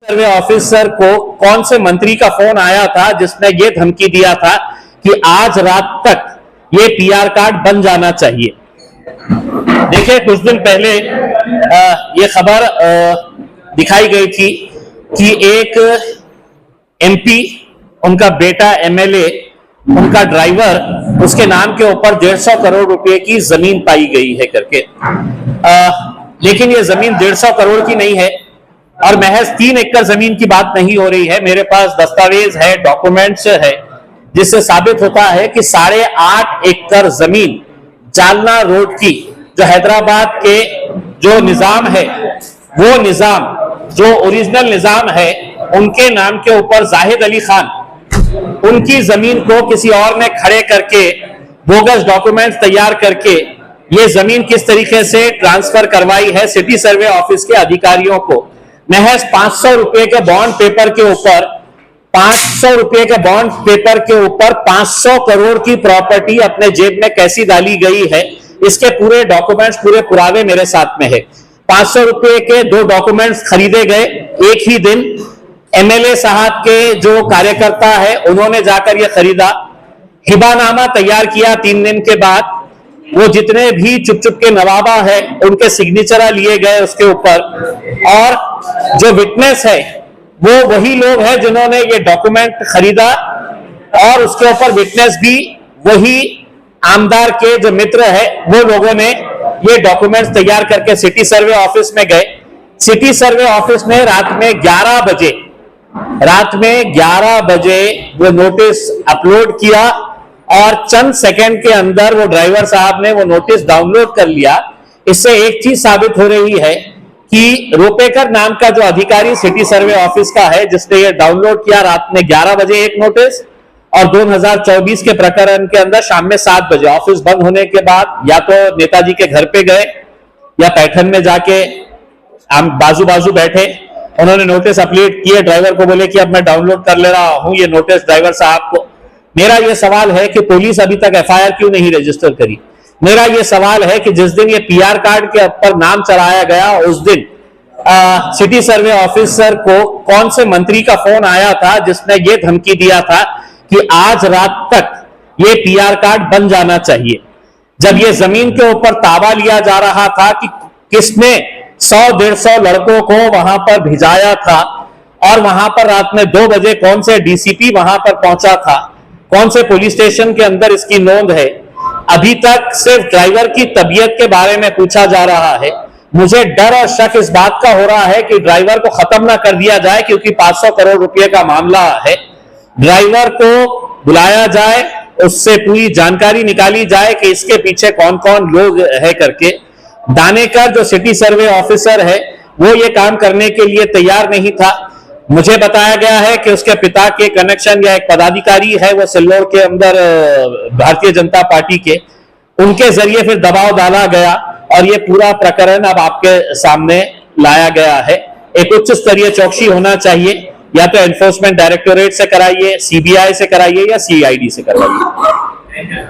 सर्वे officer को कौन से मंत्री का फोन आया था जिसने ये धमकी दिया था कि आज रात तक ये पीआर कार्ड बन जाना चाहिए। देखिए, कुछ दिन पहले ये खबर दिखाई गई थी कि एक एमपी, उनका बेटा एमएलए, उनका ड्राइवर, उसके नाम के ऊपर 150 करोड़ रुपए की जमीन पाई गई है करके। लेकिन ये जमीन 150 करोड़ की नहीं है और महज 3 एकड़ जमीन की बात नहीं हो रही है। मेरे पास दस्तावेज है, डॉक्यूमेंट्स है, जिससे साबित होता है कि 8.5 एकड़ जमीन जालना रोड की, जो हैदराबाद के जो निजाम है, वो निजाम जो ओरिजिनल निजाम है, उनके नाम के ऊपर जाहिद अली खान, उनकी जमीन को किसी और ने खड़े करके बोगस डॉक्यूमेंट्स तैयार करके ये जमीन किस तरीके से ट्रांसफर करवाई है सिटी सर्वे ऑफिस के अधिकारियों को। महज 500 रुपए के बॉन्ड पेपर के ऊपर 500 रुपए के बॉन्ड पेपर के ऊपर 500 करोड़ की प्रॉपर्टी अपने जेब में कैसी डाली गई है, इसके पूरे डॉक्यूमेंट्स, पूरे पुरावे मेरे साथ में है। 500 रुपए के 2 डॉक्यूमेंट्स खरीदे गए एक ही दिन। एमएलए साहब के जो कार्यकर्ता है, उन्होंने जाकर ये खरीदा, हिबानामा तैयार किया 3 दिन के बाद। वो जितने भी चुप चुप के नवाबा है, उनके सिग्नेचर लिए गए उसके ऊपर, और जो विटनेस है वो वही लोग हैं जिन्होंने ये डॉक्यूमेंट खरीदा, और उसके ऊपर विटनेस भी वही आमदार के जो मित्र है, वो लोगों ने ये डॉक्यूमेंट्स तैयार करके सिटी सर्वे ऑफिस में गए। सिटी सर्वे ऑफिस में रात में 11 बजे वो नोटिस अपलोड किया और चंद सेकंड के अंदर वो ड्राइवर साहब ने वो नोटिस डाउनलोड कर लिया। इससे एक चीज साबित हो रही है कि रुपेकर नाम का जो अधिकारी सिटी सर्वे ऑफिस का है, जिसने ये डाउनलोड किया रात में 11 बजे एक नोटिस, और 2024 के प्रकरण के अंदर शाम में 7 बजे ऑफिस बंद होने के बाद या तो नेताजी के घर पे गए या पैठन में जाके बाजू बाजू बैठे, उन्होंने नोटिस अपलोड किए, ड्राइवर को बोले कि अब मैं डाउनलोड कर ले रहा हूं ये नोटिस ड्राइवर साहब को। मेरा यह सवाल है कि पुलिस अभी तक एफआईआर क्यों नहीं रजिस्टर करी। मेरा यह सवाल है कि जिस दिन ये पीआर कार्ड के ऊपर नाम चढ़ाया गया, उस दिन सिटी सर्वे ऑफिसर को कौन से मंत्री का फोन आया था जिसने ये धमकी दिया था कि आज रात तक ये पीआर कार्ड बन जाना चाहिए। जब ये जमीन के ऊपर ताबा लिया जा रहा था कि किसने 100-150 लड़कों को वहां पर भिजाया था, और वहां पर रात में 2 बजे कौन से डीसीपी वहां पर पहुंचा था, कौन से पुलिस स्टेशन के अंदर इसकी नोंद है, अभी तक सिर्फ ड्राइवर की तबीयत के बारे में पूछा जा रहा है। मुझे डर और शक इस बात का हो रहा है कि ड्राइवर को खत्म ना कर दिया जाए, क्योंकि 500 करोड़ रुपए का मामला है। ड्राइवर को बुलाया जाए, उससे पूरी जानकारी निकाली जाए कि इसके पीछे कौन कौन लोग है करके। दानेकर जो सिटी सर्वे ऑफिसर है, वो ये काम करने के लिए तैयार नहीं था। मुझे बताया गया है कि उसके पिता के कनेक्शन या एक पदाधिकारी है, वो सिल्लोर के अंदर भारतीय जनता पार्टी के, उनके जरिए फिर दबाव डाला गया और ये पूरा प्रकरण अब आपके सामने लाया गया है। एक उच्च स्तरीय चौकसी होना चाहिए, या तो एनफोर्समेंट डायरेक्टोरेट से कराइए, सीबीआई से कराइए या सीआईडी से करवाइए।